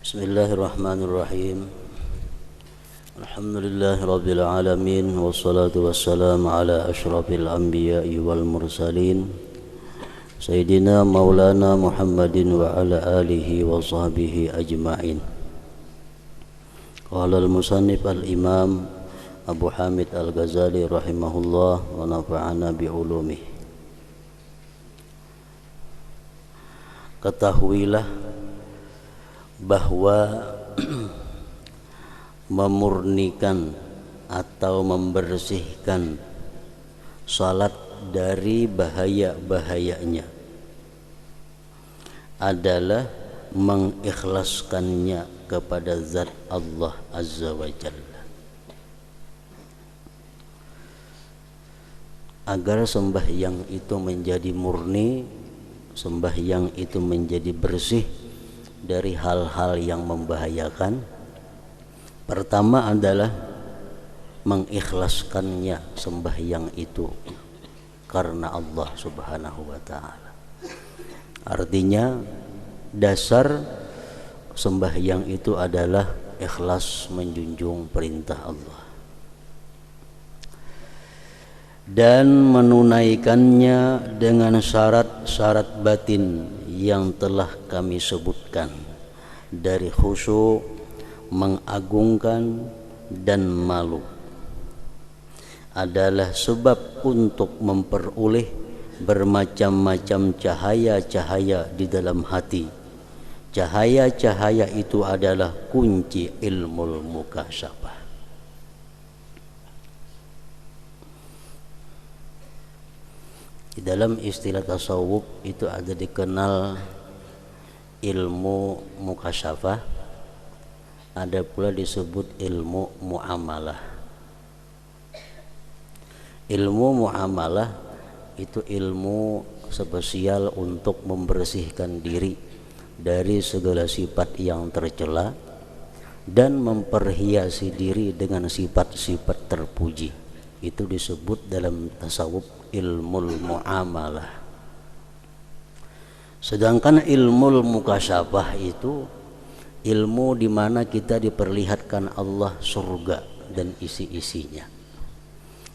Bismillahirrahmanirrahim. Alhamdulillahirabbil alamin wassalatu wassalamu ala asyrafil anbiya'i wal mursalin Sayyidina Maulana Muhammadin wa ala alihi wa sahbihi ajma'in. Qala al-musannif al-imam Abu Hamid al-Ghazali rahimahullah wa nafa'ana bi'ulumih. Ketahuilah bahwa memurnikan atau membersihkan salat dari bahaya-bahayanya adalah mengikhlaskannya kepada zat Allah Azza wa Jalla, agar sembahyang itu menjadi murni, sembahyang itu menjadi bersih dari hal-hal yang membahayakan. Pertama adalah mengikhlaskannya sembahyang itu karena Allah Subhanahu wa ta'ala. Artinya dasar sembahyang itu adalah ikhlas menjunjung perintah Allah dan menunaikannya dengan syarat-syarat batin yang telah kami sebutkan, dari khusyuk, mengagungkan, dan malu, adalah sebab untuk memperoleh bermacam-macam cahaya-cahaya di dalam hati. Cahaya-cahaya itu adalah kunci ilmu mukasyafah. Di dalam istilah tasawuf itu ada dikenal ilmu mukasyafah, ada pula disebut ilmu muamalah. Ilmu muamalah itu ilmu spesial untuk membersihkan diri dari segala sifat yang tercela dan memperhiasi diri dengan sifat-sifat terpuji. Itu disebut dalam tasawuf ilmu muamalah. Sedangkan ilmu mukasyafah itu ilmu di mana kita diperlihatkan Allah surga dan isi-isinya.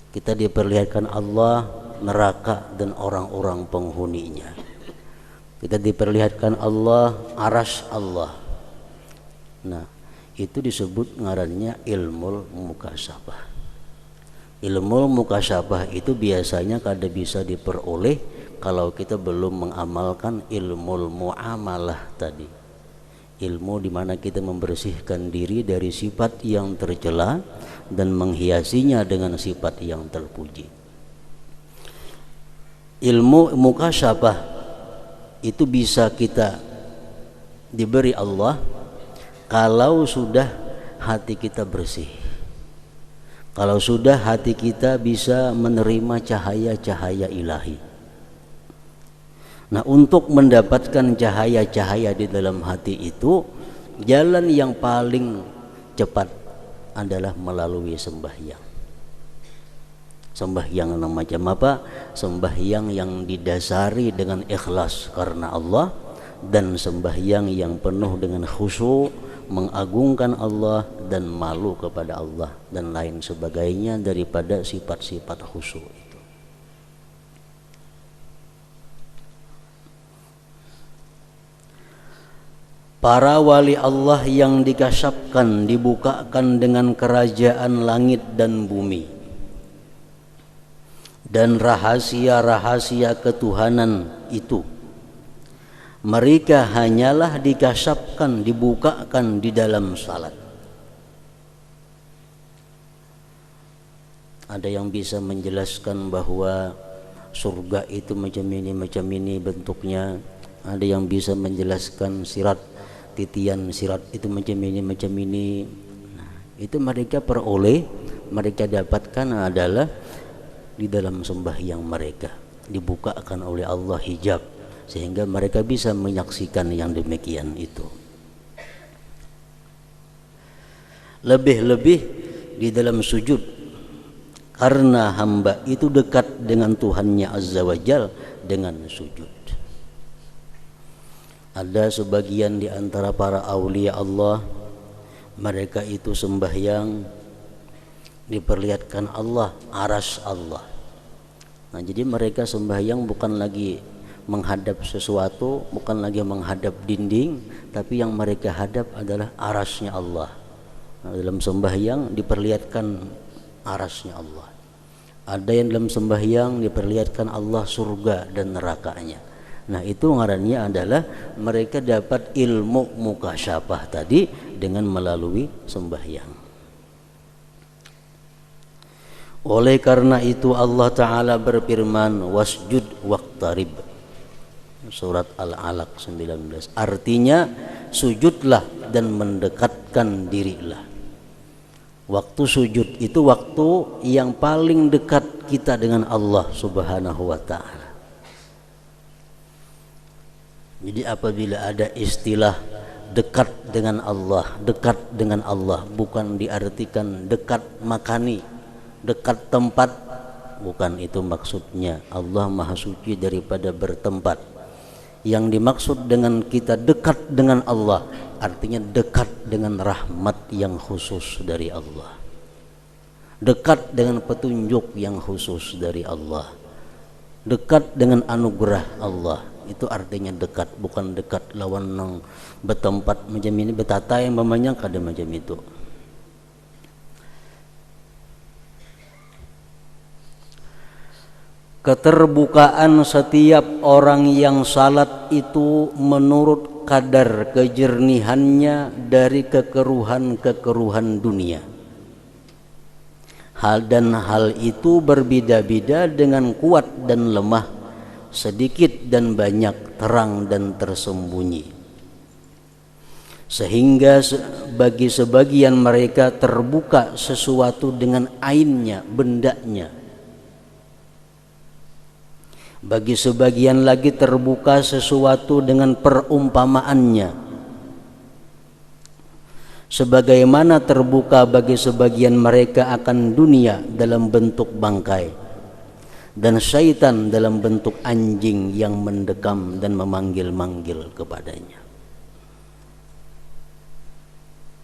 Kita diperlihatkan Allah neraka dan orang-orang penghuninya. Kita diperlihatkan Allah arasy Allah. Nah, itu disebut ngarannya ilmu mukasyafah. Ilmu mukasyafah itu biasanya kada bisa diperoleh kalau kita belum mengamalkan ilmu muamalah tadi. Ilmu di mana kita membersihkan diri dari sifat yang tercela dan menghiasinya dengan sifat yang terpuji. Ilmu mukasyafah itu bisa kita diberi Allah kalau sudah hati kita bersih. Kalau sudah hati kita bisa menerima cahaya-cahaya ilahi. Nah, untuk mendapatkan cahaya-cahaya di dalam hati itu, jalan yang paling cepat adalah melalui sembahyang. Sembahyang macam apa? Sembahyang yang didasari dengan ikhlas karena Allah, dan sembahyang yang penuh dengan khusyuk, mengagungkan Allah dan malu kepada Allah dan lain sebagainya daripada sifat-sifat khusyuk itu. Para wali Allah yang dikasyafkan, dibukakan dengan kerajaan langit dan bumi dan rahasia-rahasia ketuhanan itu, mereka hanyalah dikasyafkan, dibukakan di dalam salat. Ada yang bisa menjelaskan bahwa surga itu macam ini bentuknya. Ada yang bisa menjelaskan sirat, titian sirat itu macam ini. Nah, itu mereka peroleh, mereka dapatkan adalah di dalam sembahyang mereka. Dibukakan oleh Allah hijab sehingga mereka bisa menyaksikan yang demikian itu. Lebih-lebih di dalam sujud, karena hamba itu dekat dengan Tuhannya Azza wa Jal dengan sujud. Ada sebagian di antara para aulia Allah, mereka itu sembahyang diperlihatkan Allah, arsy Allah. Nah, jadi mereka sembahyang bukan lagi menghadap sesuatu, bukan lagi menghadap dinding, tapi yang mereka hadap adalah arsy-Nya Allah. Nah, dalam sembahyang diperlihatkan arsy-Nya Allah. Ada yang dalam sembahyang diperlihatkan Allah surga dan nerakanya. Nah, itu ngarannya adalah mereka dapat ilmu mukasyafah tadi dengan melalui sembahyang. Oleh karena itu Allah Ta'ala berfirman, wasjud waqtarib, surat Al-Alaq 19. Artinya sujudlah dan mendekatkan dirilah. Waktu sujud itu waktu yang paling dekat kita dengan Allah Subhanahu wa Ta'ala. Jadi apabila ada istilah dekat dengan Allah bukan diartikan dekat makani, dekat tempat, bukan itu maksudnya. Allah Maha Suci daripada bertempat. Yang dimaksud dengan kita dekat dengan Allah artinya dekat dengan rahmat yang khusus dari Allah, dekat dengan petunjuk yang khusus dari Allah, dekat dengan anugerah Allah. Itu artinya dekat, bukan dekat lawan nang bertempat macam ini, betata yang memangnya kada macam itu. Keterbukaan setiap orang yang salat itu menurut kadar kejernihannya dari kekeruhan-kekeruhan dunia. Hal itu berbeda-beda dengan kuat dan lemah, sedikit dan banyak, terang dan tersembunyi. Sehingga bagi sebagian mereka terbuka sesuatu dengan ainnya, bendanya. Bagi sebagian lagi terbuka sesuatu dengan perumpamaannya. Sebagaimana terbuka bagi sebagian mereka akan dunia dalam bentuk bangkai, dan syaitan dalam bentuk anjing yang mendekam dan memanggil-manggil kepadanya.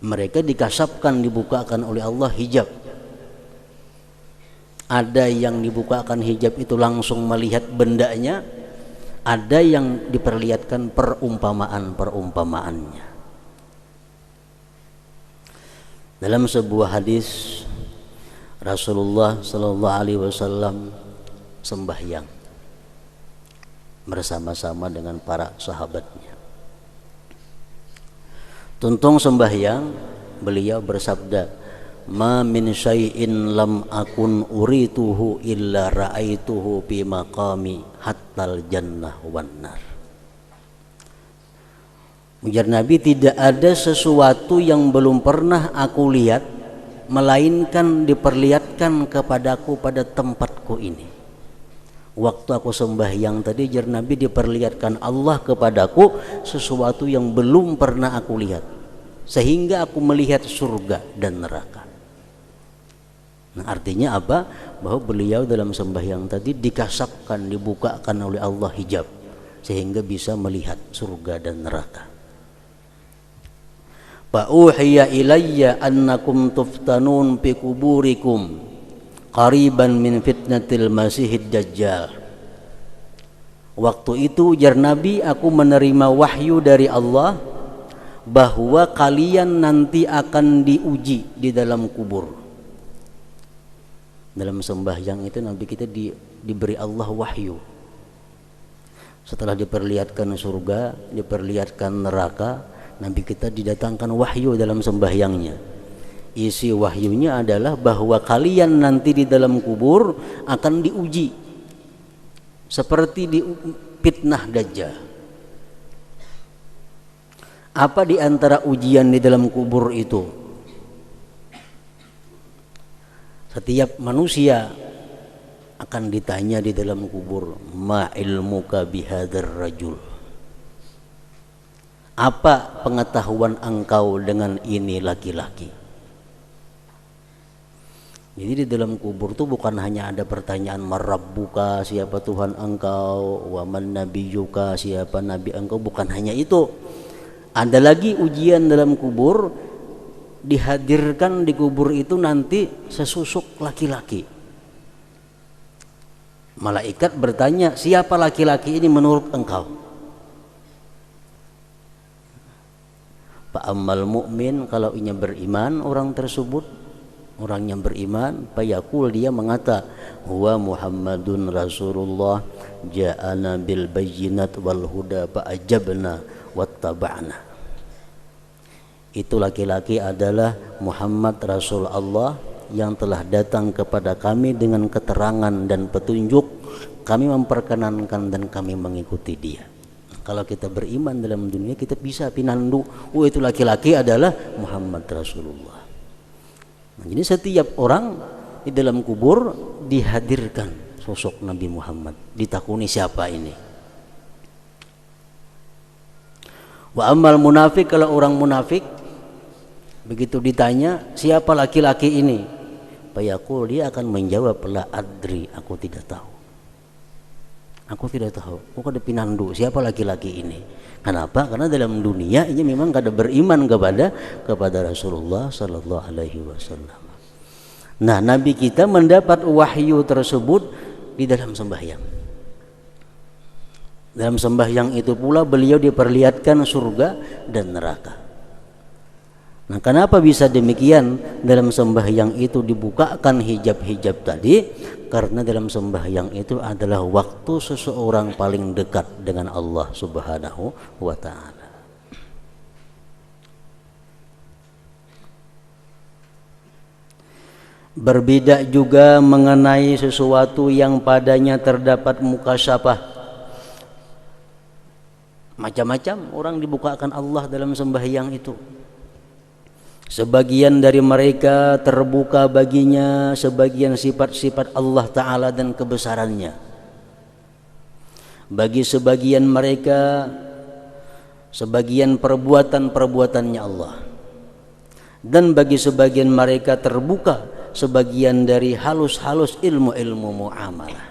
Mereka dikasapkan, dibukakan oleh Allah hijab. Ada yang dibukakan hijab itu langsung melihat bendanya, ada yang diperlihatkan perumpamaan-perumpamaannya. Dalam sebuah hadis Rasulullah sallallahu alaihi wasallam sembahyang bersama-sama dengan para sahabatnya. Tuntung sembahyang, beliau bersabda, ma min syai'in lam akun urituhu illa ra'aituhu fi maqami hattal jannah wan nar. Ujar Nabi, tidak ada sesuatu yang belum pernah aku lihat melainkan diperlihatkan kepadaku pada tempatku ini. Waktu aku sembahyang tadi, ujar Nabi, diperlihatkan Allah kepadaku sesuatu yang belum pernah aku lihat, sehingga aku melihat surga dan neraka. Nah, artinya apa? Bahwa beliau dalam sembahyang tadi dikasapkan, dibukakan oleh Allah hijab, sehingga bisa melihat surga dan neraka. Fa uhiya ilayya annakum tuftanun fi kuburikum qariban min fitnatil masihid dajjal. Waktu itu, ujar Nabi, aku menerima wahyu dari Allah bahwa kalian nanti akan diuji di dalam kubur. Dalam sembahyang itu Nabi kita diberi Allah wahyu. Setelah diperlihatkan surga, diperlihatkan neraka, Nabi kita didatangkan wahyu dalam sembahyangnya. Isi wahyunya adalah bahwa kalian nanti di dalam kubur akan diuji seperti di fitnah Dajjal. Apa di antara ujian di dalam kubur itu? Setiap manusia akan ditanya di dalam kubur, ma ilmuka bihadzal rajul. Apa pengetahuan engkau dengan ini laki-laki? Jadi di dalam kubur itu bukan hanya ada pertanyaan marabbuka, siapa Tuhan engkau, wa man nabiyyuka, siapa nabi engkau, bukan hanya itu. Ada lagi ujian dalam kubur, dihadirkan di kubur itu nanti sesusuk laki-laki. Malaikat bertanya, siapa laki-laki ini menurut engkau? Fa ammal mu'min, kalau inya beriman orang tersebut, orang yang beriman, fayaqul, dia mengata, huwa Muhammadun Rasulullah ja'ana bil bayyinat wal huda fa'ajabna wattaba'na. Itu laki-laki adalah Muhammad Rasul Allah yang telah datang kepada kami dengan keterangan dan petunjuk, kami memperkenankan dan kami mengikuti dia. Kalau kita beriman dalam dunia, kita bisa pinandu, oh itu laki-laki adalah Muhammad Rasulullah. Nah, jadi setiap orang di dalam kubur dihadirkan sosok Nabi Muhammad, ditakuni siapa ini. Wa ammal munafik, kalau orang munafik begitu ditanya siapa laki-laki ini, fayaqul, dia akan menjawab, la adri, aku tidak tahu. Aku tidak tahu. Aku ada pinandu siapa laki-laki ini. Kenapa? Karena dalam dunia ini memang kada beriman kepada Rasulullah sallallahu alaihi wasallam. Nah, Nabi kita mendapat wahyu tersebut di dalam sembahyang. Dalam sembahyang itu pula beliau diperlihatkan surga dan neraka. Nah, kenapa bisa demikian? Dalam sembahyang itu dibukakan hijab-hijab tadi, karena dalam sembahyang itu adalah waktu seseorang paling dekat dengan Allah Subhanahu wa ta'ala. Berbeda juga mengenai sesuatu yang padanya terdapat mukasyafah. Macam-macam orang dibukakan Allah dalam sembahyang itu. Sebagian dari mereka terbuka baginya sebagian sifat-sifat Allah Ta'ala dan kebesarannya. Bagi sebagian mereka sebagian perbuatan-perbuatannya Allah. Dan bagi sebagian mereka terbuka sebagian dari halus-halus ilmu-ilmu muamalah.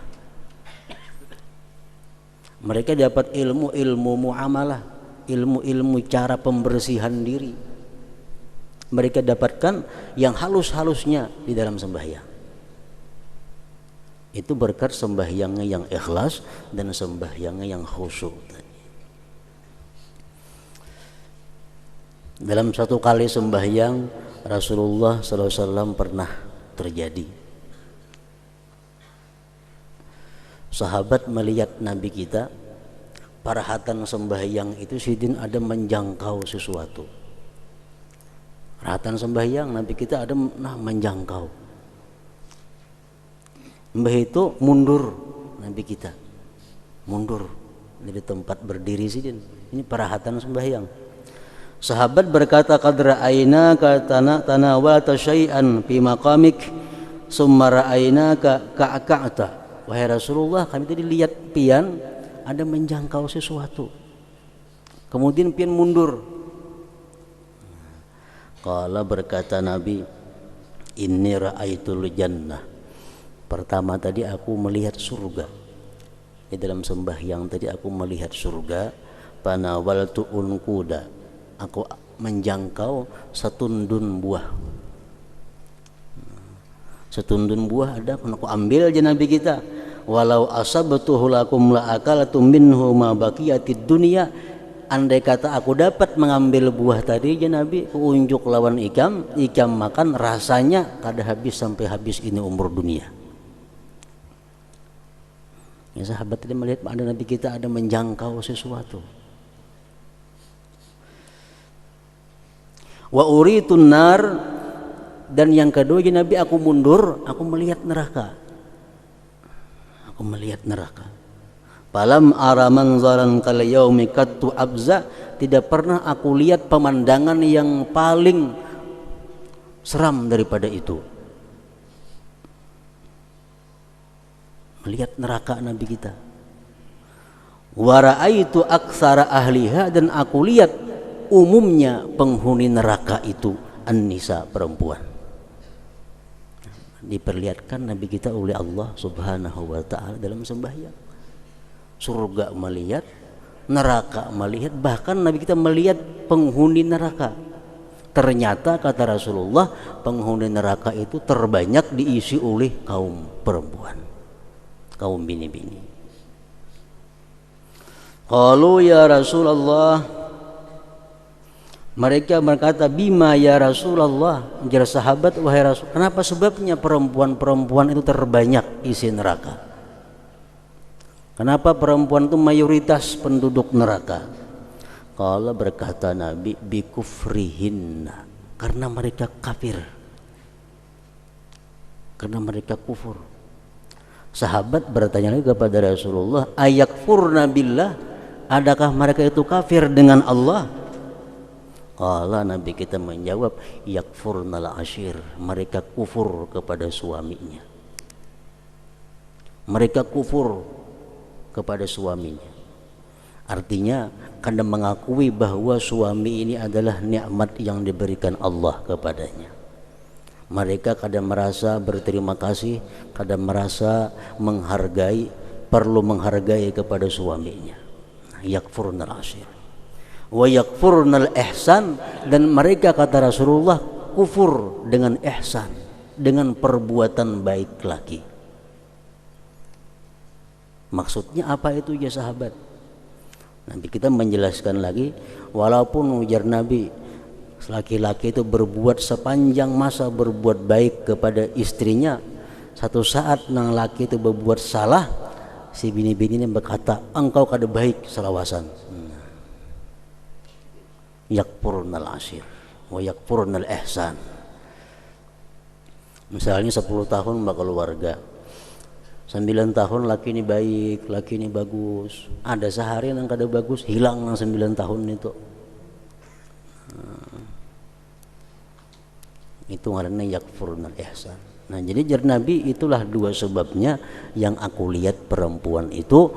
Mereka dapat ilmu-ilmu muamalah, ilmu-ilmu cara pembersihan diri. Mereka dapatkan yang halus-halusnya di dalam sembahyang. Itu berkat sembahyangnya yang ikhlas dan sembahyangnya yang khusyuk. Dalam satu kali sembahyang Rasulullah SAW pernah terjadi. Sahabat melihat Nabi kita, parahatan sembahyang itu sidin ada menjangkau sesuatu. Perhatian sembahyang Nabi kita ada menjangkau. Mbah itu mundur, Nabi kita mundur dari tempat berdiri sidin. Ini perhatian sembahyang. Sahabat berkata, qad ra'ainaka tanawalta syai'an fi maqamik summa ra'ainaka ka'ka'ta. Wahai Rasulullah, kami tadi lihat pian ada menjangkau sesuatu, kemudian pian mundur. Qala, berkata Nabi, inni ra'aitul jannah. Pertama tadi aku melihat surga. Di dalam sembahyang tadi aku melihat surga. Panawaltu unquda, aku menjangkau setundun buah. Setundun buah ada, aku ambil aja Nabi kita. Walau asabtuhu lakum la akalatum minhu ma baqiyatid dunya. Andai kata aku dapat mengambil buah tadi ya Nabi, unjuk lawan ikam makan, rasanya kada habis sampai habis ini umur dunia. Ya, sahabat tadi melihat ada Nabi kita ada menjangkau sesuatu. Wa uritun nar, dan yang kedua ya Nabi, aku mundur, aku melihat neraka. Aku melihat neraka. Falam ara manzaran kal yaumi qattu abza, tidak pernah aku lihat pemandangan yang paling seram daripada itu. Melihat neraka Nabi kita. Wa raaitu aktsara ahliha, dan aku lihat umumnya penghuni neraka itu an-nisa, perempuan. diperlihatkan Nabi kita oleh Allah Subhanahu wa ta'ala dalam sembahyang. Surga melihat, neraka melihat, bahkan Nabi kita melihat penghuni neraka. Ternyata kata Rasulullah, penghuni neraka itu terbanyak diisi oleh kaum perempuan, kaum bini-bini. Qalu ya Rasulullah, mereka berkata, bima ya Rasulullah, jar sahabat, wahai Rasul, kenapa sebabnya perempuan-perempuan itu terbanyak isi neraka? Kenapa perempuan itu mayoritas penduduk neraka? Kalau berkata Nabi, bikufrihinna, karena mereka kafir, karena mereka kufur. Sahabat bertanya lagi kepada Rasulullah, ayakfurna billah, adakah mereka itu kafir dengan Allah? Kalau Nabi kita menjawab, yakfurnal ashir, mereka kufur kepada suaminya, mereka kufur kepada suaminya. Artinya karena mengakui bahwa suami ini adalah nikmat yang diberikan Allah kepadanya. Mereka kadang merasa berterima kasih, kadang merasa menghargai, perlu menghargai kepada suaminya. Yakfurnal ashir wa yakfurnal ihsan, dan mereka kata Rasulullah kufur dengan ihsan, dengan perbuatan baik lagi. Maksudnya apa itu ya sahabat? Nanti kita menjelaskan lagi, walaupun ujar Nabi, laki-laki itu berbuat sepanjang masa berbuat baik kepada istrinya, satu saat nang laki itu berbuat salah, si bini-bini ini berkata, engkau kada baik selawasan. Yakfurnal ashir wa yakfurnal ihsan. Misalnya 10 tahun berkeluarga, 9 tahun laki ini baik, laki ini bagus, ada sehari yang kada bagus, hilang nang 9 tahun itu. Itu ngaranna yakfurnal ihsan. Nah, jadi jar Nabi, itulah dua sebabnya yang aku lihat perempuan itu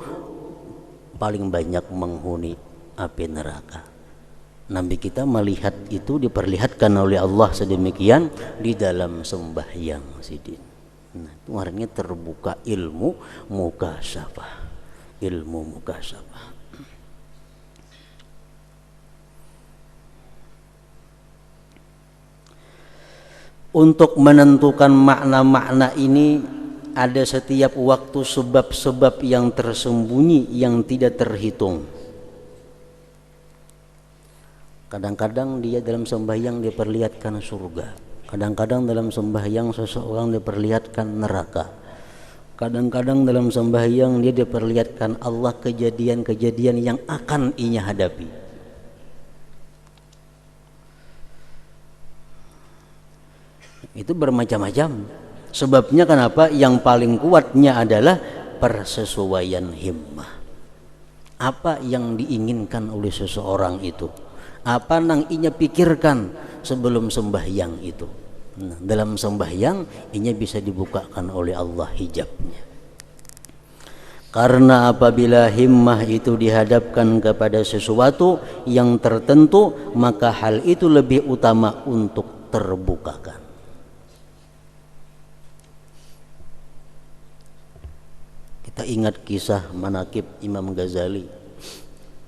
paling banyak menghuni api neraka. Nabi kita melihat itu, diperlihatkan oleh Allah sedemikian di dalam sembahyang sidin. Nah, itu artinya terbuka ilmu mukasyafah, ilmu mukasyafah. Untuk menentukan makna-makna ini ada setiap waktu sebab-sebab yang tersembunyi yang tidak terhitung. Kadang-kadang dia dalam sembahyang diperlihatkan surga, kadang-kadang dalam sembahyang seseorang diperlihatkan neraka, kadang-kadang dalam sembahyang dia diperlihatkan Allah kejadian-kejadian yang akan ia hadapi. Itu bermacam-macam. Sebabnya kenapa? Yang paling kuatnya adalah persesuaian himmah. Apa yang diinginkan oleh seseorang itu, apa nang inya pikirkan sebelum sembahyang itu. Nah, dalam sembahyang inya bisa dibukakan oleh Allah hijabnya. Karena apabila himmah itu dihadapkan kepada sesuatu yang tertentu, maka hal itu lebih utama untuk terbukakan. Kita ingat kisah manaqib Imam Ghazali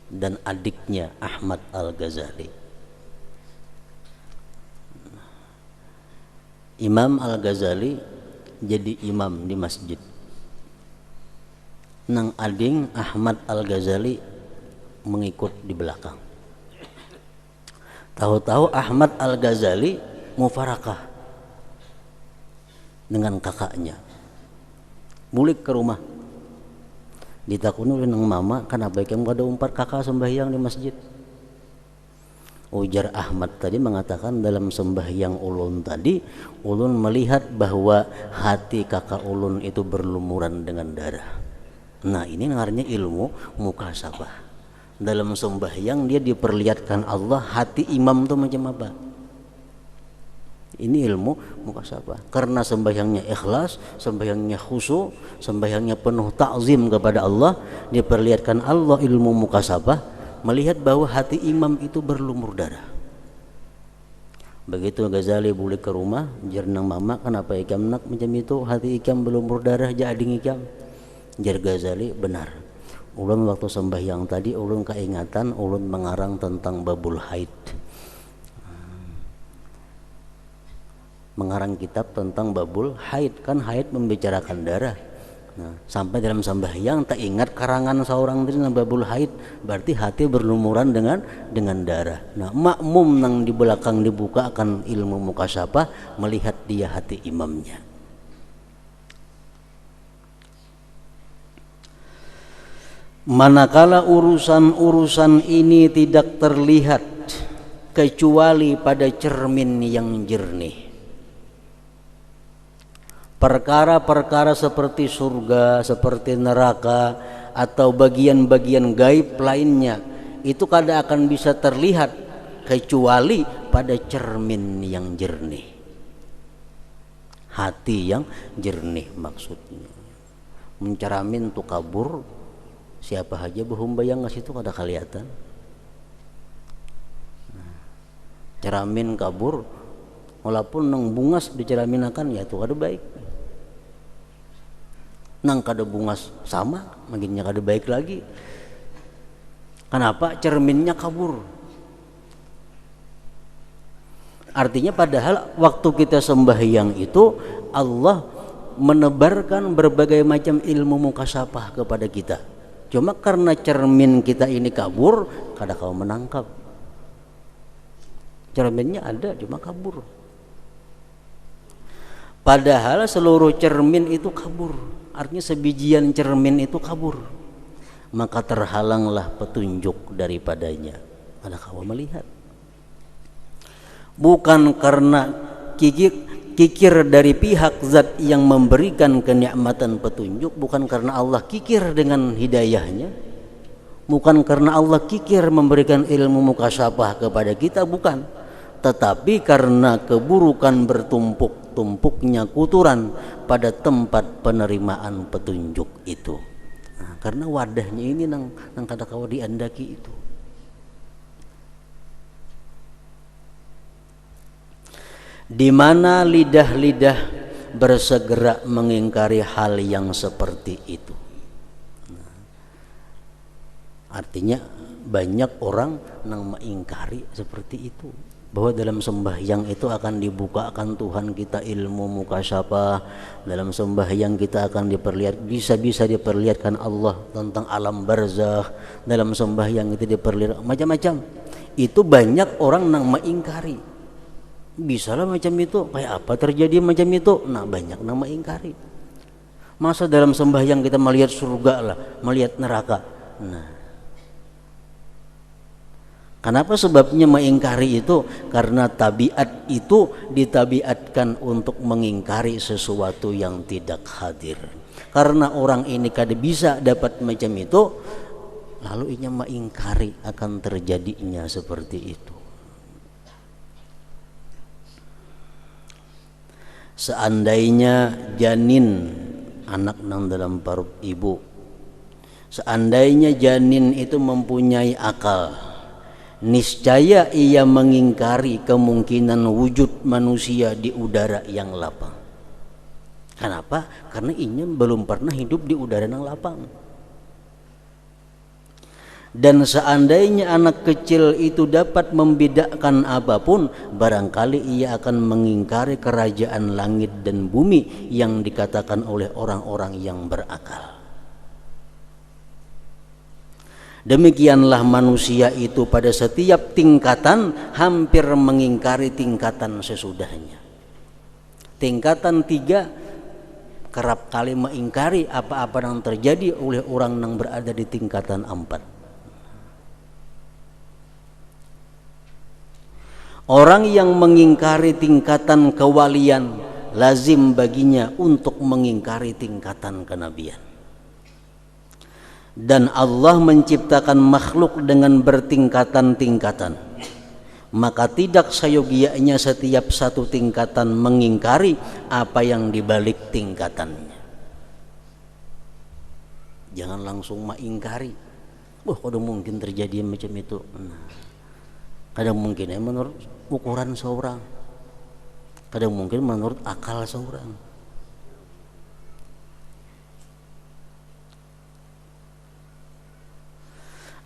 dan adiknya Ahmad Al-Ghazali. Imam Al-Ghazali jadi imam di masjid. Nang ading Ahmad Al-Ghazali mengikut di belakang. Tahu-tahu Ahmad Al-Ghazali mufarakah dengan kakaknya. Mulik ke rumah. Ditakuni oleh nang mama, kenapa kamu ada umpat kakak sembahyang di masjid? Ujar Ahmad tadi mengatakan dalam sembahyang ulun tadi, ulun melihat bahwa hati kakak ulun itu berlumuran dengan darah. Nah, ini namanya ilmu mukasyafah. Dalam sembahyang dia diperlihatkan Allah, hati imam itu macam apa. Ini ilmu mukasyafah. Karena sembahyangnya ikhlas, sembahyangnya khusyuk, sembahyangnya penuh ta'zim kepada Allah, diperlihatkan Allah ilmu mukasyafah, melihat bahwa hati imam itu berlumur darah. Begitu Ghazali balik ke rumah, jernang mama, kenapa ikam nak macam itu? Hati ikam belum berdarah jading ikam. Jar Ghazali, benar. Ulun waktu sembahyang tadi, ulun keingatan, ulun mengarang tentang babul haid. Mengarang kitab tentang babul haid, kan haid membicarakan darah. Nah, sampai dalam sembahyang tak ingat karangan seorang tentang babul haid, berarti hati berlumuran dengan darah. Nah, makmum nang di belakang dibuka akan ilmu mukasyafah, melihat dia hati imamnya. Manakala urusan-urusan ini tidak terlihat kecuali pada cermin yang jernih. Perkara-perkara seperti surga, seperti neraka, atau bagian-bagian gaib lainnya, itu kada akan bisa terlihat kecuali pada cermin yang jernih. Hati yang jernih maksudnya. Menceramin tu kabur, siapa aja behumbayang ngas itu kada kelihatan. Ceramin kabur, walaupun nang bungas diceraminakan ya itu kada baik. Nang kada bungas sama, makinnya kada baik lagi. Kenapa? Cerminnya kabur. Artinya padahal waktu kita sembahyang itu Allah menebarkan berbagai macam ilmu mukasyafah kepada kita. Cuma karena cermin kita ini kabur, kada kau menangkap. Cerminnya ada, cuma kabur. Padahal seluruh cermin itu kabur. Artinya sebijian cermin itu kabur. Maka terhalanglah petunjuk daripadanya. Kada kau melihat. Bukan karena kikir dari pihak zat yang memberikan kenikmatan petunjuk, bukan karena Allah kikir dengan hidayahnya, bukan karena Allah kikir memberikan ilmu mukasyafah kepada kita, bukan, tetapi karena keburukan bertumpuk-tumpuknya kuturan pada tempat penerimaan petunjuk itu. Nah, karena wadahnya ini nang kada kawa diandaki itu. Di mana lidah-lidah bersegera mengingkari hal yang seperti itu. Nah, artinya banyak orang yang mengingkari seperti itu, bahwa dalam sembahyang itu akan dibukakan Tuhan kita ilmu mukasyafah, dalam sembahyang kita akan bisa diperlihatkan Allah tentang alam barzakh, dalam sembahyang itu diperlihatkan macam-macam. Itu banyak orang yang mengingkari. Bisalah macam itu, kayak apa terjadi macam itu? Nah, banyak nama ingkari. Masa dalam sembahyang kita melihat surga lah, melihat neraka? Nah, kenapa sebabnya mengingkari itu? Karena tabiat itu ditabiatkan untuk mengingkari sesuatu yang tidak hadir. Karena orang ini kada bisa dapat macam itu, lalu inya mengingkari akan terjadinya seperti itu. Seandainya janin, anak nang dalam perut ibu, seandainya janin itu mempunyai akal, niscaya ia mengingkari kemungkinan wujud manusia di udara yang lapang. Kenapa? Karena ia belum pernah hidup di udara yang lapang. Dan seandainya anak kecil itu dapat membedakan apapun, barangkali ia akan mengingkari kerajaan langit dan bumi yang dikatakan oleh orang-orang yang berakal. Demikianlah manusia itu pada setiap tingkatan hampir mengingkari tingkatan sesudahnya. Tingkatan 3 kerap kali mengingkari apa-apa yang terjadi oleh orang yang berada di tingkatan 4. Orang yang mengingkari tingkatan kewalian, lazim baginya untuk mengingkari tingkatan kenabian. Dan Allah menciptakan makhluk dengan bertingkatan-tingkatan. Maka tidak sayogianya setiap satu tingkatan mengingkari apa yang dibalik tingkatannya. Jangan langsung mengingkari. Wah, kada mungkin terjadi macam itu. Nah, kada mungkin menurut ukuran seorang. kadang mungkin menurut akal seorang.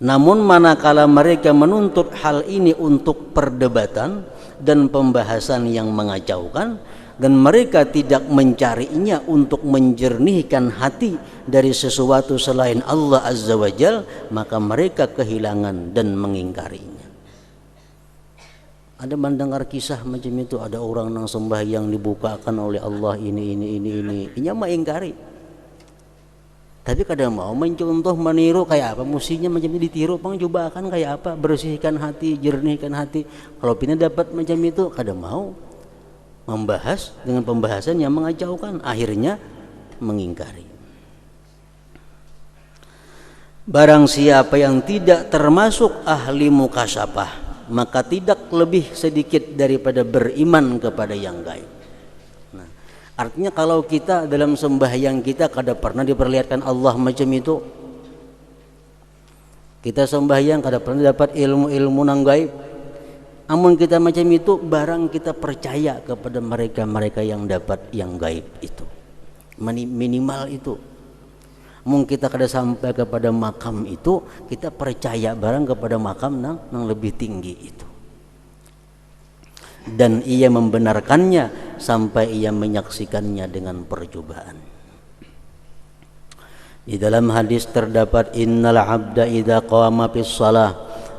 Namun manakala mereka menuntut hal ini untuk perdebatan dan pembahasan yang mengacaukan, dan mereka tidak mencarinya untuk menjernihkan hati dari sesuatu selain Allah Azza wa Jal, maka mereka kehilangan dan mengingkarinya. Ada mendengar kisah macam itu, ada orang yang sembahyang dibukakan oleh Allah ini, inya mah ingkari. Tapi kadang mau mencontoh meniru kayak apa, mestinya macam ini ditiru, coba akan kayak apa, bersihkan hati, jernihkan hati. Kalau pina dapat macam itu, kadang mau membahas dengan pembahasan yang mengacaukan, akhirnya mengingkari. Barang siapa yang tidak termasuk ahli mukasyafah, maka tidak lebih sedikit daripada beriman kepada yang gaib. Artinya kalau kita dalam sembahyang kita kada pernah diperlihatkan Allah macam itu, kita sembahyang kada pernah dapat ilmu-ilmu nang gaib, amun kita macam itu, barang kita percaya kepada mereka yang dapat yang gaib itu, minimal itu. Mungkin kita kada sampai kepada makam itu, kita percaya barang kepada makam nang lebih tinggi itu, dan ia membenarkannya sampai ia menyaksikannya dengan percobaan. Di dalam hadis terdapat, innal abda idza qama fis shalah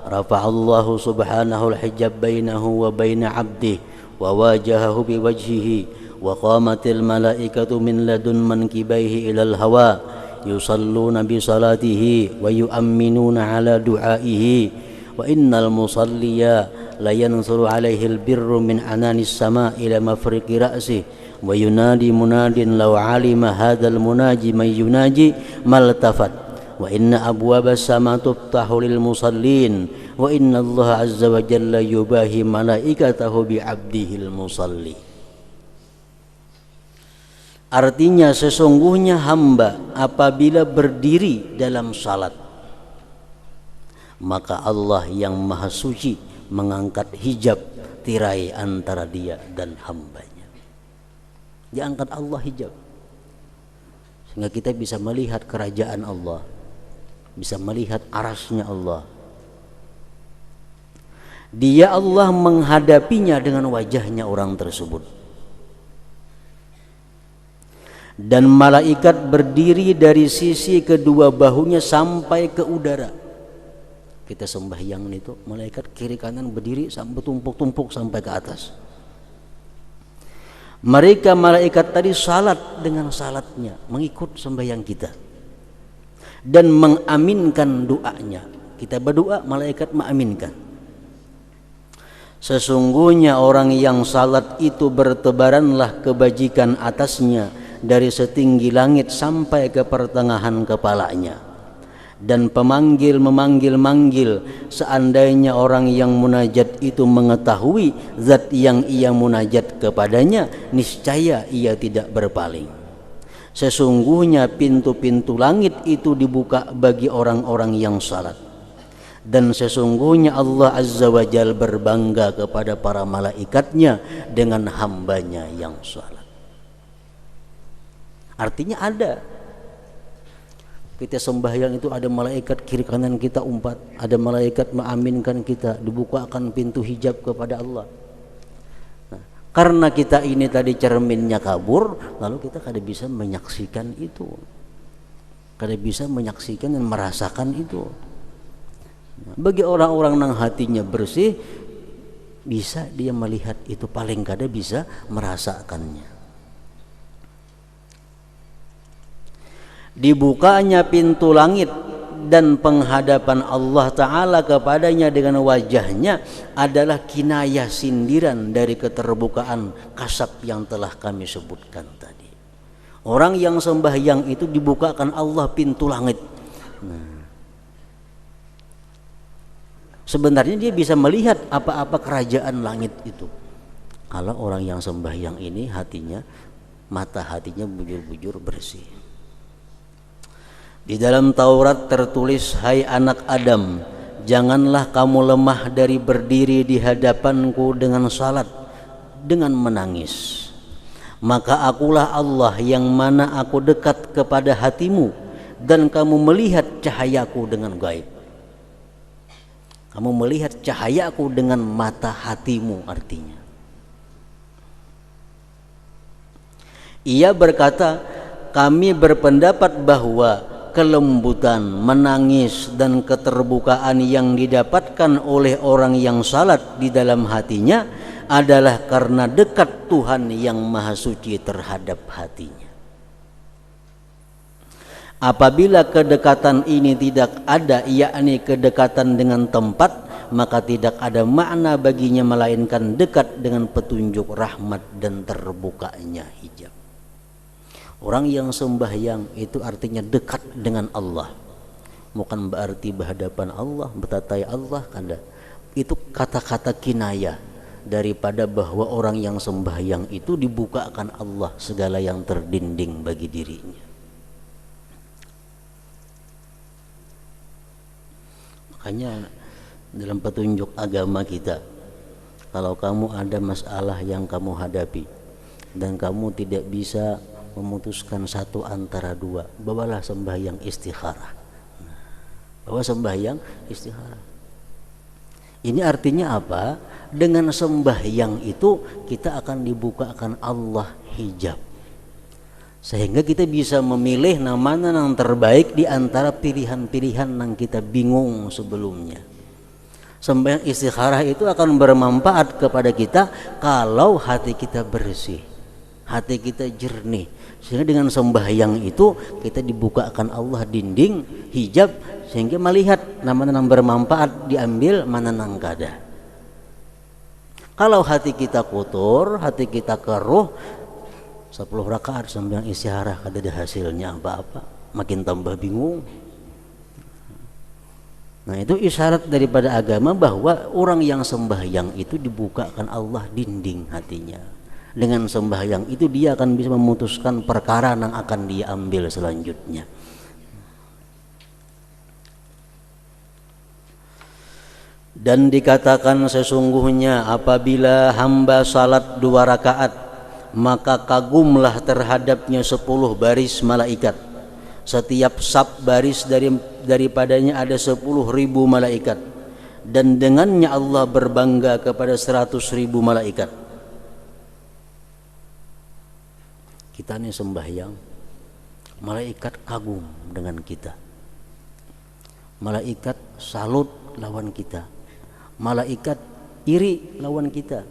rafa'allahu subhanahu al-hijab bainahu wa baina 'abdihi wa wajahahu biwajhihi wa qamatil malaikatu min ladun mankibaihi ilal hawa yusalluna bi salatihi wa yu'minuna ala du'aihi wa innal musalliya la yansuru alaihi albirru min ananis sama ila mafriqi ra'si wa yunadi munadin law alima hadzal munaji may yunaji maltafat wa inna abwabas sama tuftahu lil musallin wa inna Allah azza wa jalla yubahi malaikatahu bi abdihil musalli. Artinya sesungguhnya hamba apabila berdiri dalam salat, maka Allah yang maha suci mengangkat hijab tirai antara dia dan hambanya. Diangkat Allah hijab sehingga kita bisa melihat kerajaan Allah, bisa melihat arasnya Allah. Dia Allah menghadapinya dengan wajahnya orang tersebut, dan malaikat berdiri dari sisi kedua bahunya sampai ke udara. Kita sembahyang itu, malaikat kiri kanan berdiri sampai tumpuk-tumpuk sampai ke atas. Mereka malaikat tadi salat dengan salatnya, mengikut sembahyang kita dan mengaminkan doanya. Kita berdoa, malaikat mengaminkan. Sesungguhnya orang yang salat itu bertebaranlah kebajikan atasnya dari setinggi langit sampai ke pertengahan kepalanya. Dan pemanggil memanggil-manggil, seandainya orang yang munajat itu mengetahui zat yang ia munajat kepadanya, niscaya ia tidak berpaling. Sesungguhnya pintu-pintu langit itu dibuka bagi orang-orang yang salat, dan sesungguhnya Allah Azza wa Jal berbangga kepada para malaikatnya dengan hambanya yang salat. Artinya ada, kita sembahyang itu ada malaikat kiri kanan kita umpat, ada malaikat mengaminkan kita, dibukakan pintu hijab kepada Allah. Nah, karena kita ini tadi cerminnya kabur, lalu kita kada bisa menyaksikan itu, kada bisa menyaksikan dan merasakan itu. Nah, bagi orang-orang yang hatinya bersih, bisa dia melihat itu, paling kada bisa merasakannya. Dibukanya pintu langit dan penghadapan Allah Ta'ala kepadanya dengan wajahnya adalah kinayah sindiran dari keterbukaan kasab yang telah kami sebutkan tadi. Orang yang sembahyang itu dibukakan Allah pintu langit. Sebenarnya dia bisa melihat apa-apa kerajaan langit itu. Kalau orang yang sembahyang ini hatinya, mata hatinya bujur-bujur bersih. Di dalam Taurat tertulis, hai anak Adam, janganlah kamu lemah dari berdiri di hadapanku dengan salat, dengan menangis. Maka akulah Allah yang mana aku dekat kepada hatimu dan kamu melihat cahayaku dengan gaib. Kamu melihat cahayaku dengan mata hatimu artinya. Ia berkata, kami berpendapat bahwa kelembutan, menangis dan keterbukaan yang didapatkan oleh orang yang salat di dalam hatinya adalah karena dekat Tuhan yang Maha Suci terhadap hatinya. Apabila kedekatan ini tidak ada, yakni kedekatan dengan tempat, maka tidak ada makna baginya melainkan dekat dengan petunjuk rahmat dan terbukanya hijab. Orang yang sembahyang itu artinya dekat dengan Allah. Bukan berarti berhadapan Allah, bertatai Allah, kanda. Itu kata-kata kinayah daripada bahwa orang yang sembahyang itu dibukakan Allah segala yang terdinding bagi dirinya. Makanya dalam petunjuk agama kita, kalau kamu ada masalah yang kamu hadapi dan kamu tidak bisa memutuskan satu antara dua, bawalah sembahyang istikharah. Bawa sembahyang istikharah. Ini artinya apa? Dengan sembahyang itu kita akan dibukakan Allah hijab, sehingga kita bisa memilih mana yang terbaik di antara pilihan-pilihan yang kita bingung sebelumnya. Sembahyang istikharah itu akan bermanfaat kepada kita kalau hati kita bersih, hati kita jernih, sehingga dengan sembahyang itu kita dibukakan Allah dinding hijab, sehingga melihat mana yang bermanfaat diambil, mana yang kada. Kalau hati kita kotor, hati kita keruh, 10 rakaat sembahyang istikharah kada ada hasilnya apa-apa, makin tambah bingung. Nah, itu isyarat daripada agama bahwa orang yang sembahyang itu dibukakan Allah dinding hatinya. Dengan sembahyang itu dia akan bisa memutuskan perkara yang akan dia ambil selanjutnya. Dan dikatakan sesungguhnya apabila hamba salat 2 rakaat, maka kagumlah terhadapnya 10 baris malaikat. Setiap sab baris daripadanya ada 10.000 malaikat, dan dengannya Allah berbangga kepada 100.000 malaikat. Kita ini sembahyang, malaikat kagum dengan kita, malaikat salut lawan kita, malaikat iri lawan kita.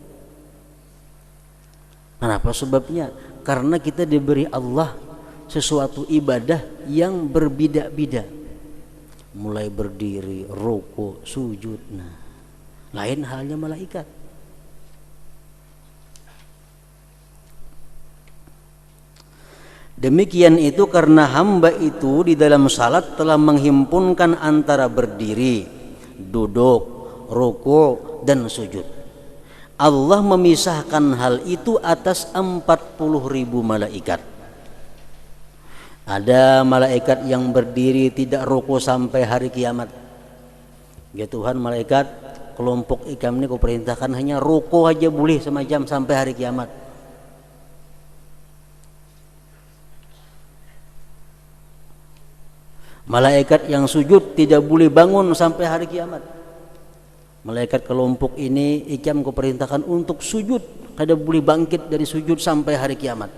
Kenapa sebabnya? Karena kita diberi Allah sesuatu ibadah yang berbeda-beda, mulai berdiri, ruku, sujud. Nah, lain halnya malaikat. Demikian itu karena hamba itu di dalam salat telah menghimpunkan antara berdiri, duduk, ruku dan sujud. Allah memisahkan hal itu atas 40.000 malaikat. Ada malaikat yang berdiri tidak ruku sampai hari kiamat. Ya Tuhan, malaikat kelompok ikam ini kau perintahkan hanya ruku aja boleh semacam sampai hari kiamat. Malaikat yang sujud tidak boleh bangun sampai hari kiamat. Malaikat kelompok ini ikam kau perintahkan untuk sujud, kada boleh bangkit dari sujud sampai hari kiamat.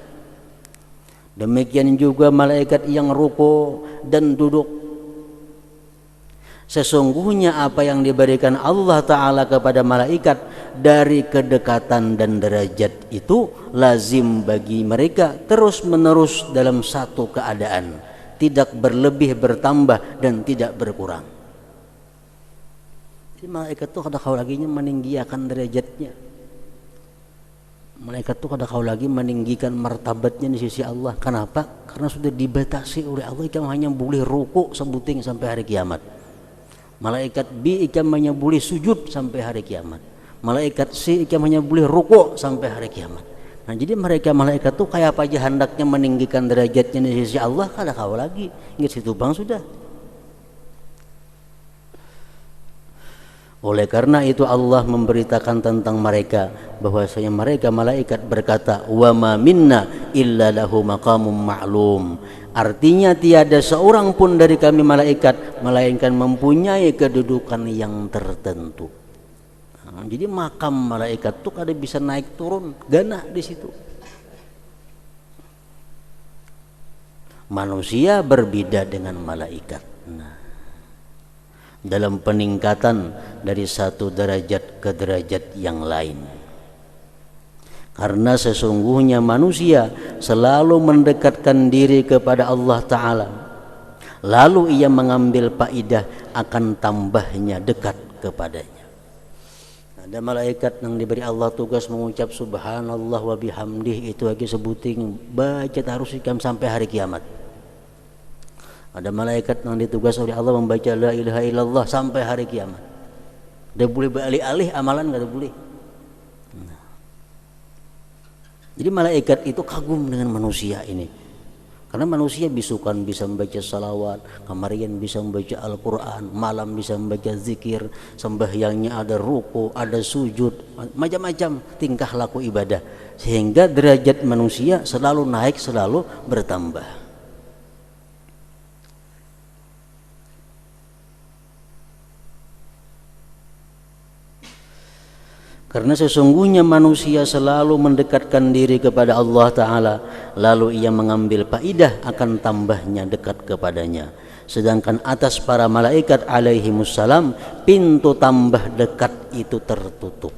Demikian juga malaikat yang ruku dan duduk. Sesungguhnya apa yang diberikan Allah Ta'ala kepada malaikat dari kedekatan dan derajat itu lazim bagi mereka terus menerus dalam satu keadaan, tidak berlebih bertambah dan tidak berkurang. Jadi malaikat itu kada kau lagi meninggikan derajatnya. Malaikat itu kada kau lagi meninggikan martabatnya di sisi Allah. Kenapa? Karena sudah dibatasi oleh Allah. Ikam hanya boleh ruku sebuting sampai hari kiamat. Malaikat B ikam hanya boleh sujud sampai hari kiamat. Malaikat C ikam hanya boleh ruku sampai hari kiamat. Nah, jadi mereka malaikat itu kayak apa aja hendaknya meninggikan derajatnya di sisi Allah, kada kau lagi. Ingat situ bang sudah. Oleh karena itu Allah memberitakan tentang mereka bahwasanya mereka malaikat berkata, wa ma minna illa lahu maqamun ma'lum. Artinya tiada seorang pun dari kami malaikat melainkan mempunyai kedudukan yang tertentu. Jadi makam malaikat tuh kada bisa naik turun, ganah di situ. Manusia berbeda dengan malaikat. Nah, dalam peningkatan dari satu derajat ke derajat yang lain. Karena sesungguhnya manusia selalu mendekatkan diri kepada Allah Ta'ala, lalu ia mengambil faedah akan tambahnya dekat kepadanya. Ada malaikat yang diberi Allah tugas mengucap subhanallah wa bihamdih, itu lagi sebuting baca harus ikam sampai hari kiamat. Ada malaikat yang ditugas oleh Allah membaca la ilaha illallah sampai hari kiamat. Dia boleh beralih-alih amalan, enggak boleh. Nah. Jadi malaikat itu kagum dengan manusia ini. Karena manusia bisukan bisa membaca salawat, kamarian bisa membaca Al-Quran, malam bisa membaca zikir, sembahyangnya ada ruku, ada sujud, macam-macam tingkah laku ibadah. Sehingga derajat manusia selalu naik, selalu bertambah. Karena sesungguhnya manusia selalu mendekatkan diri kepada Allah Ta'ala, lalu ia mengambil faedah akan tambahnya dekat kepadanya. Sedangkan atas para malaikat alaihimussalam, pintu tambah dekat itu tertutup.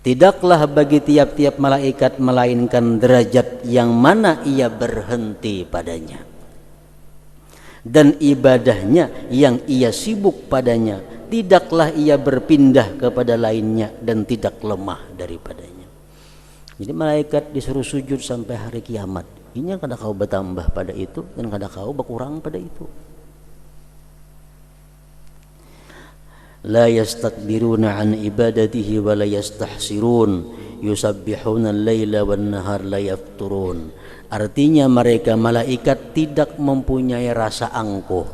Tidaklah bagi tiap-tiap malaikat melainkan derajat yang mana ia berhenti padanya, dan ibadahnya yang ia sibuk padanya, tidaklah ia berpindah kepada lainnya dan tidak lemah daripadanya. Jadi malaikat disuruh sujud sampai hari kiamat. Ini kada kau bertambah pada itu dan kada kau berkurang pada itu. La yastakbiruna an ibadatihi wa la yastahsirun yusabbihuna al-laila wan nahar la yafturun. Artinya mereka malaikat tidak mempunyai rasa angkuh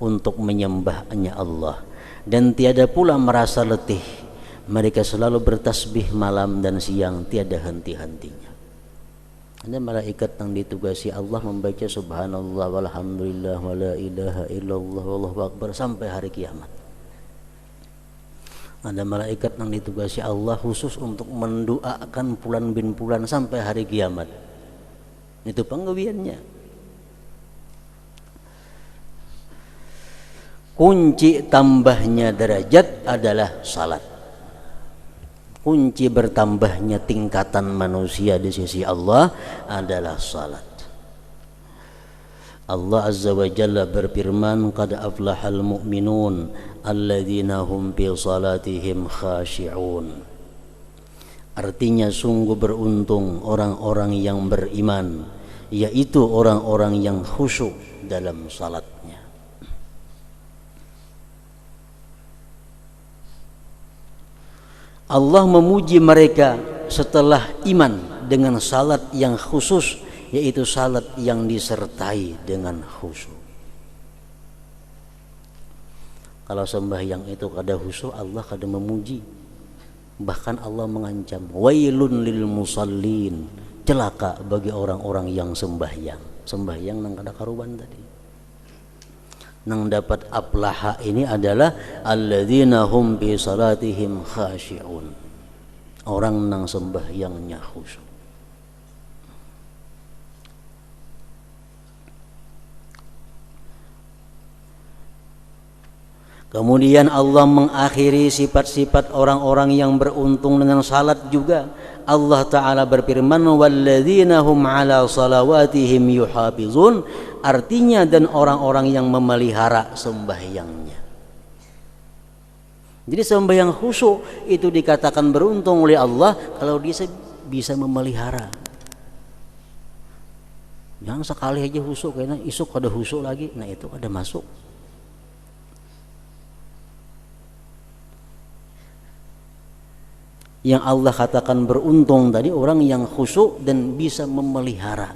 untuk menyembahnya Allah, dan tiada pula merasa letih. Mereka selalu bertasbih malam dan siang, tiada henti-hentinya. Ada malaikat yang ditugasi Allah membaca subhanallah walhamdulillah wa la ilaha illallah wallahu akbar sampai hari kiamat. Ada malaikat yang ditugasi Allah khusus untuk mendoakan fulan bin fulan sampai hari kiamat. Itu penggawiannya. Kunci tambahnya derajat adalah salat. Kunci bertambahnya tingkatan manusia di sisi Allah adalah salat. Allah Azza wa Jalla berfirman, qad aflahal mu'minun alladzina hum fi salatihim khashi'un. Artinya sungguh beruntung orang-orang yang beriman, yaitu orang-orang yang khusyuk dalam salatnya. Allah memuji mereka setelah iman dengan salat yang khusus, yaitu salat yang disertai dengan khusyuk. Kalau sembahyang itu kada khusyuk, Allah kada memuji. Bahkan Allah mengancam, wailun lil musallin, celaka bagi orang-orang yang sembahyang. Sembahyang nang kada karuban tadi. Nang dapat aflaha ini adalah alladzina hum bi salatihim khashi'un. Orang nang sembahyangnya khusyuk. Kemudian Allah mengakhiri sifat-sifat orang-orang yang beruntung dengan salat juga. Allah Ta'ala berfirman, walladzina hum ala salawatihim yuhafizun. Artinya dan orang-orang yang memelihara sembahyangnya. Jadi sembahyang khusyuk itu dikatakan beruntung oleh Allah kalau dia bisa memelihara. Jangan sekali aja khusyuk, karena isuk ada khusyuk lagi, nah itu ada masuk. Yang Allah katakan beruntung tadi orang yang khusyuk dan bisa memelihara.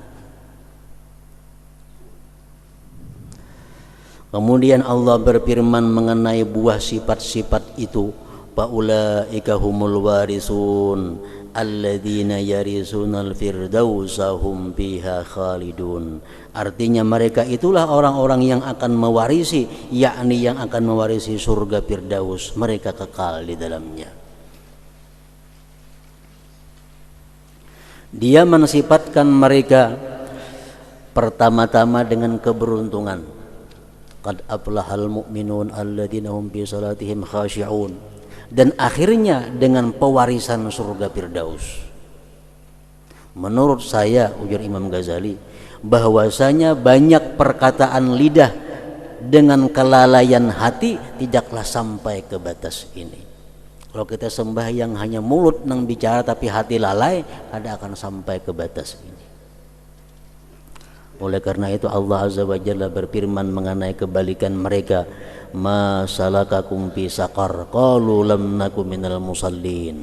Kemudian Allah berfirman mengenai buah sifat-sifat itu, faulaika humul warisun alladzina yarisunal firdausa hum fiha khalidun. Artinya mereka itulah orang-orang yang akan mewarisi, yakni yang akan mewarisi surga Firdaus, mereka kekal di dalamnya. Dia mensifatkan mereka pertama-tama dengan keberuntungan. Qad aflahal mu'minun alladzina hum fi salatihim khashi'un. Dan akhirnya dengan pewarisan surga Firdaus. Menurut saya, ujar Imam Ghazali, bahwasanya banyak perkataan lidah dengan kelalaian hati tidaklah sampai ke batas ini. Kalau kita sembahyang hanya mulut nang bicara tapi hati lalai, ada akan sampai ke batas ini. Oleh karena itu Allah Azza wa Jalla berfirman mengenai kebalikan mereka, ma salakakum fi saqar qalu lam nakum minal musallin.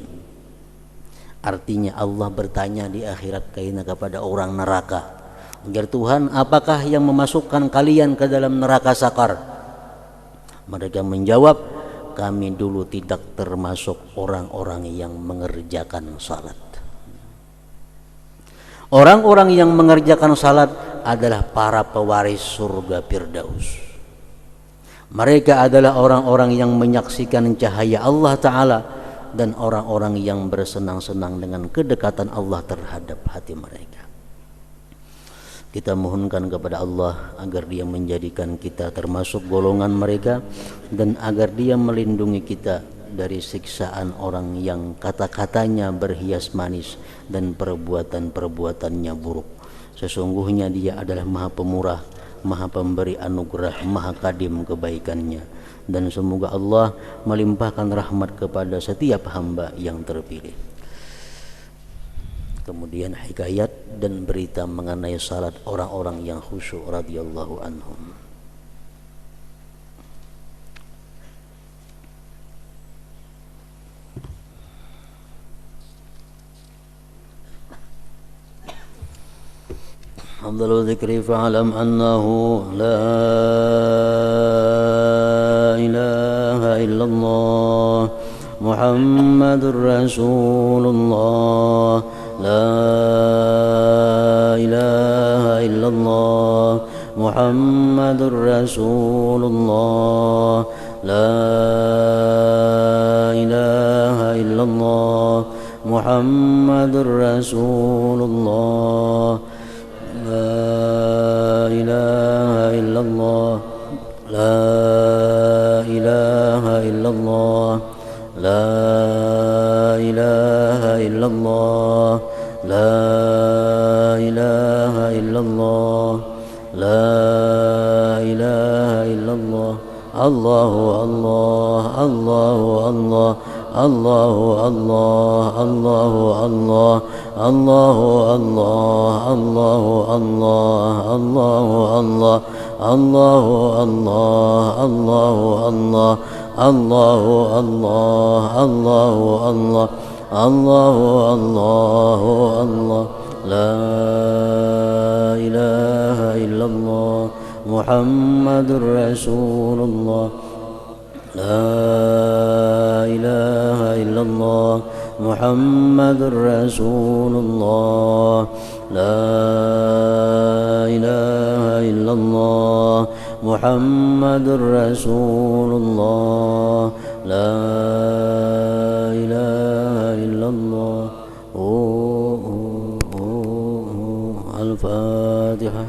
Artinya Allah bertanya di akhirat kepada orang neraka, agar Tuhan, apakah yang memasukkan kalian ke dalam neraka Saqar? Mereka menjawab, kami dulu tidak termasuk orang-orang yang mengerjakan salat. Orang-orang yang mengerjakan salat adalah para pewaris surga Firdaus. Mereka adalah orang-orang yang menyaksikan cahaya Allah Ta'ala dan orang-orang yang bersenang-senang dengan kedekatan Allah terhadap hati mereka. Kita mohonkan kepada Allah agar Dia menjadikan kita termasuk golongan mereka dan agar Dia melindungi kita dari siksaan orang yang kata-katanya berhias manis dan perbuatan-perbuatannya buruk. Sesungguhnya Dia adalah Maha Pemurah, Maha Pemberi anugerah, Maha Kadim kebaikannya. Dan semoga Allah melimpahkan rahmat kepada setiap hamba yang terpilih. Kemudian hikayat dan berita mengenai salat orang-orang yang khusyuk radhiyallahu anhum. Afdhalu dzikri fa'lam annahu la ilaha illallah Muhammadur Rasulullah la ilaha illallah Muhammadur Rasulullah la ilaha illallah Muhammadur Rasulullah la ilaha illallah la ilaha illallah la ilaha illallah la ilaha illallah la ilaha illallah Allahu Allah Allahu Allah Allahu Allah Allahu Allah Allahu Allah Allahu Allah Allahu Allah Allahu Allah Allahu Allah Allahu Allah Allahu Allah Allahu Allahu Allah la ilaha illallah Muhammadur Rasulullah la ilaha illallah Muhammadur Rasulullah la ilaha illallah Muhammadur Rasulullah la ilaha illallah Al-Fatihah.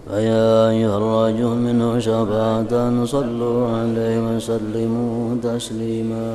فيا أيها الرجل منه شفاعة صلوا عليه وسلموا تسليما.